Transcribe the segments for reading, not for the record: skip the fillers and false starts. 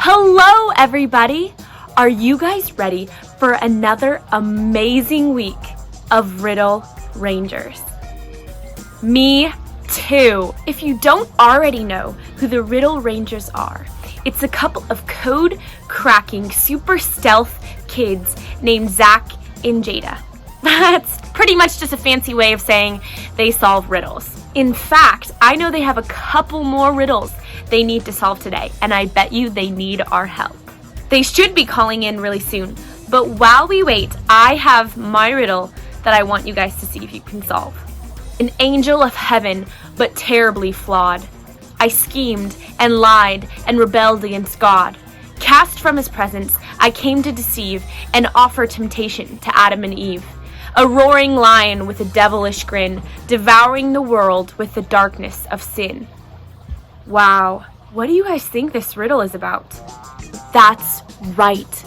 Hello, everybody! Are you guys ready for another amazing week of Riddle Rangers? Me too! If you don't already know who the Riddle Rangers are, it's a couple of code-cracking, super stealth kids named Zach and Jada. That's pretty much just a fancy way of saying they solve riddles. In fact, I know they have a couple more riddles they need to solve today, and I bet you they need our help. They should be calling in really soon, but while we wait, I have my riddle that I want you guys to see if you can solve. An angel of heaven, but terribly flawed. I schemed and lied and rebelled against God. Cast from his presence, I came to deceive and offer temptation to Adam and Eve. A roaring lion with a devilish grin, devouring the world with the darkness of sin. Wow, what do you guys think this riddle is about? That's right.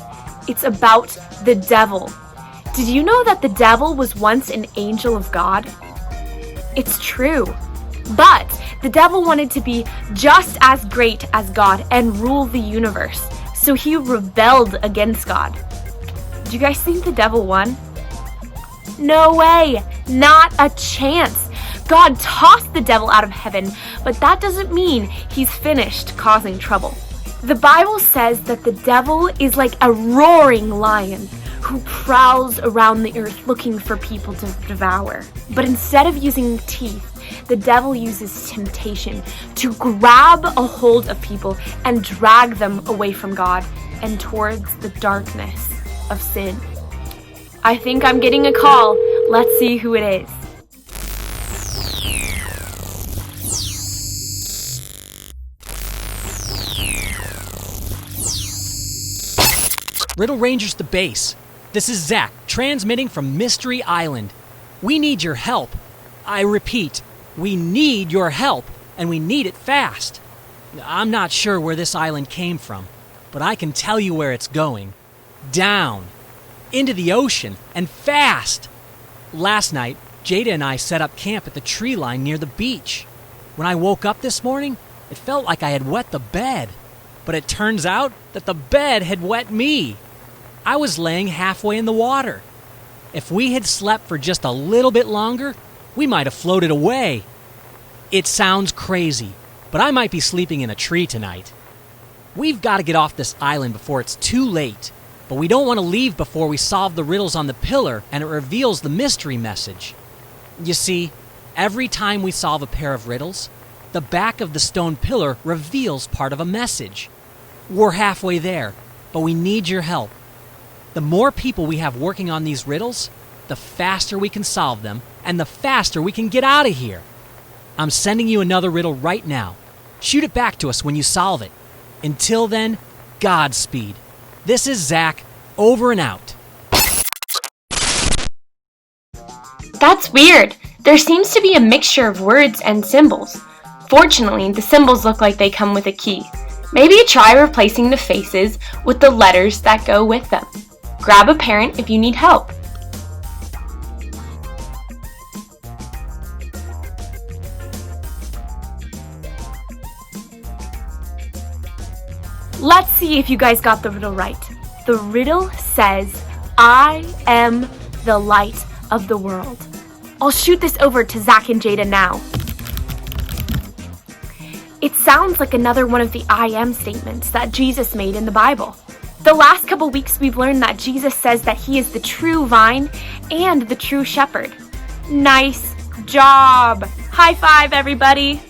It's about the devil. Did you know that the devil was once an angel of God? It's true. But the devil wanted to be just as great as God and rule the universe. So he rebelled against God. Do you guys think the devil won? No way, not a chance. God tossed the devil out of heaven, but that doesn't mean he's finished causing trouble. The Bible says that the devil is like a roaring lion who prowls around the earth looking for people to devour. But instead of using teeth, the devil uses temptation to grab a hold of people and drag them away from God and towards the darkness of sin. I think I'm getting a call. Let's see who it is. Riddle Rangers to base. This is Zach, transmitting from Mystery Island. We need your help. I repeat, we need your help, and we need it fast. I'm not sure where this island came from, but I can tell you where it's going. Down. Into the ocean, and fast. Last night, Jada and I set up camp at the tree line near the beach. When I woke up this morning, it felt like I had wet the bed. But it turns out that the bed had wet me. I was laying halfway in the water. If we had slept for just a little bit longer, we might have floated away. It sounds crazy, but I might be sleeping in a tree tonight. We've got to get off this island before it's too late. But we don't want to leave before we solve the riddles on the pillar and it reveals the mystery message. You see, every time we solve a pair of riddles, the back of the stone pillar reveals part of a message. We're halfway there, but we need your help. The more people we have working on these riddles, the faster we can solve them and the faster we can get out of here. I'm sending you another riddle right now. Shoot it back to us when you solve it. Until then, Godspeed. This is Zach, over and out. That's weird. There seems to be a mixture of words and symbols. Fortunately, the symbols look like they come with a key. Maybe try replacing the faces with the letters that go with them. Grab a parent if you need help. Let's see if you guys got the riddle right. The riddle says, I am the light of the world. I'll shoot this over to Zach and Jada now. It sounds like another one of the I am statements that Jesus made in the Bible. The last couple weeks we've learned that Jesus says that he is the true vine and the true shepherd. Nice job! High five, everybody!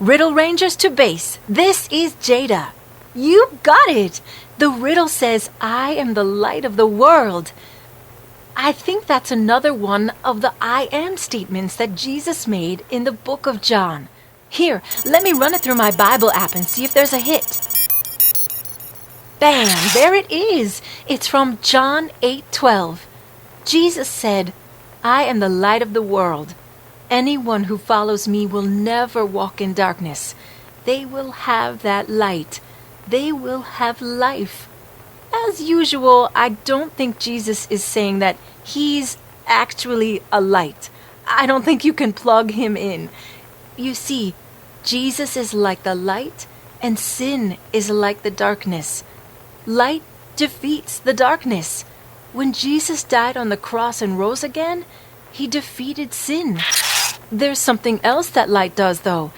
Riddle Rangers to base. This is Jada. You got it. The riddle says, I am the light of the world. I think that's another one of the I am statements that Jesus made in the book of John. Here, let me run it through my Bible app and see if there's a hit. Bam, there it is. It's from John 8:12. Jesus said, I am the light of the world. Anyone who follows me will never walk in darkness. They will have that light. They will have life. As usual, I don't think Jesus is saying that he's actually a light. I don't think you can plug him in. You see, Jesus is like the light, and sin is like the darkness. Light defeats the darkness. When Jesus died on the cross and rose again, he defeated sin. There's something else that light does, though.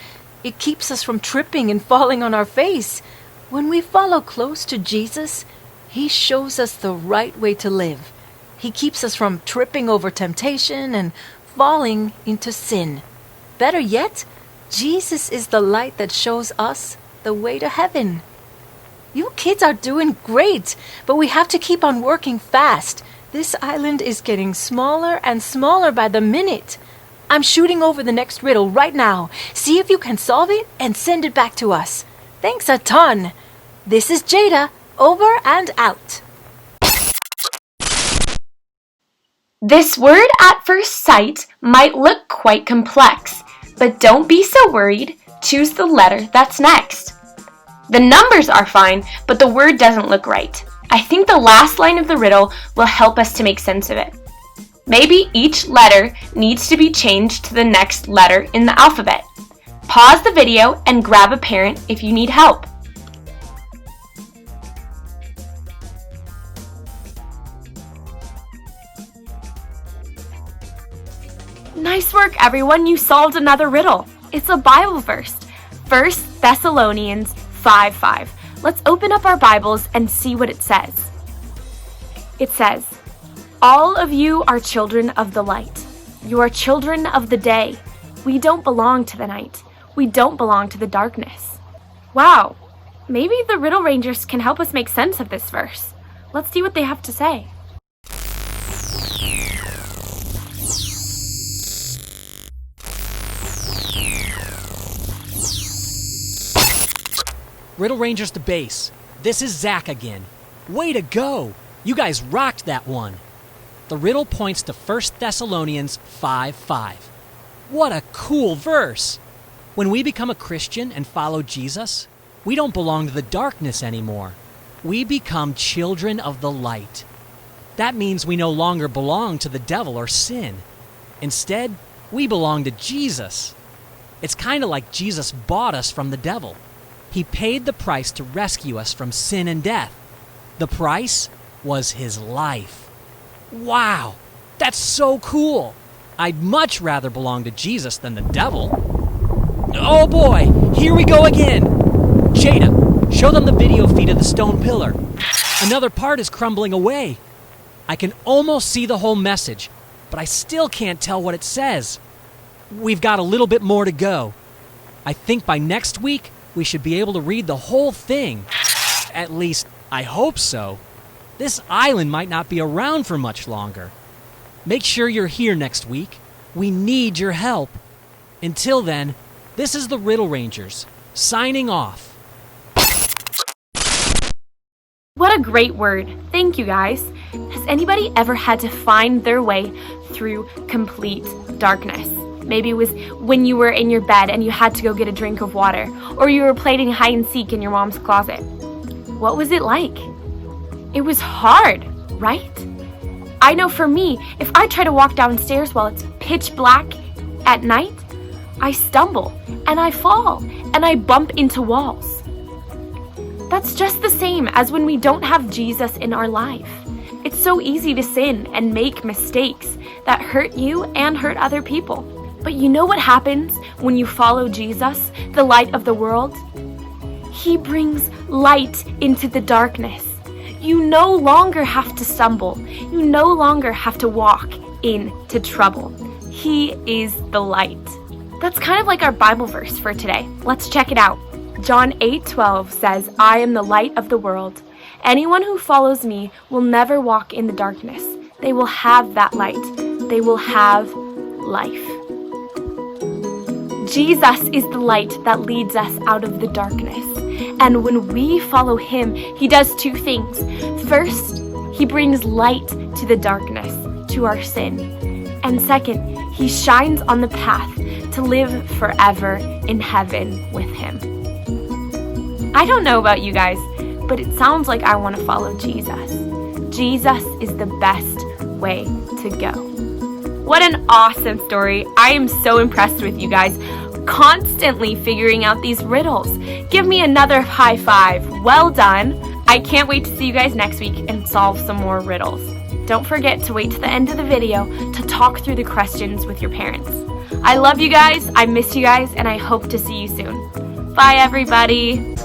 It keeps us from tripping and falling on our face. When we follow close to Jesus, he shows us the right way to live. He keeps us from tripping over temptation and falling into sin. Better yet, Jesus is the light that shows us the way to heaven. You kids are doing great, but we have to keep on working fast. This island is getting smaller and smaller by the minute. I'm shooting over the next riddle right now. See if you can solve it and send it back to us. Thanks a ton. This is Jada, over and out. This word at first sight might look quite complex, but don't be so worried. Choose the letter that's next. The numbers are fine, but the word doesn't look right. I think the last line of the riddle will help us to make sense of it. Maybe each letter needs to be changed to the next letter in the alphabet. Pause the video and grab a parent if you need help. Nice work, everyone. You solved another riddle. It's a Bible verse. 1 Thessalonians 5:5. Let's open up our Bibles and see what it says. It says, "All of you are children of the light. You are children of the day. We don't belong to the night. We don't belong to the darkness." Wow, maybe the Riddle Rangers can help us make sense of this verse. Let's see what they have to say. Riddle Rangers to base. This is Zach again. Way to go! You guys rocked that one. The riddle points to 1 Thessalonians 5:5. What a cool verse! When we become a Christian and follow Jesus, we don't belong to the darkness anymore. We become children of the light. That means we no longer belong to the devil or sin. Instead, we belong to Jesus. It's kind of like Jesus bought us from the devil. He paid the price to rescue us from sin and death. The price was his life. Wow, that's so cool. I'd much rather belong to Jesus than the devil. Oh boy, here we go again. Jada, show them the video feed of the stone pillar. Another part is crumbling away. I can almost see the whole message, but I still can't tell what it says. We've got a little bit more to go. I think by next week, we should be able to read the whole thing. At least, I hope so. This island might not be around for much longer. Make sure you're here next week. We need your help. Until then, this is the Riddle Rangers, signing off. What a great word. Thank you, guys. Has anybody ever had to find their way through complete darkness? Maybe it was when you were in your bed and you had to go get a drink of water, or you were playing hide and seek in your mom's closet. What was it like? It was hard, right? I know for me, if I try to walk downstairs while it's pitch black at night, I stumble and I fall and I bump into walls. That's just the same as when we don't have Jesus in our life. It's so easy to sin and make mistakes that hurt you and hurt other people. But you know what happens when you follow Jesus, the light of the world? He brings light into the darkness. You no longer have to stumble. You no longer have to walk into trouble. He is the light. That's kind of like our Bible verse for today. Let's check it out. John 8:12 says, "I am the light of the world. Anyone who follows me will never walk in the darkness. They will have that light. They will have life." Jesus is the light that leads us out of the darkness. And when we follow him, he does two things. First, he brings light to the darkness, to our sin. And second, he shines on the path to live forever in heaven with him. I don't know about you guys, but it sounds like I want to follow Jesus. Jesus is the best way to go. What an awesome story. I am so impressed with you guys, constantly figuring out these riddles. Give me another high five. Well done. I can't wait to see you guys next week and solve some more riddles. Don't forget to wait to the end of the video to talk through the questions with your parents. I love you guys, I miss you guys, and I hope to see you soon. Bye, everybody.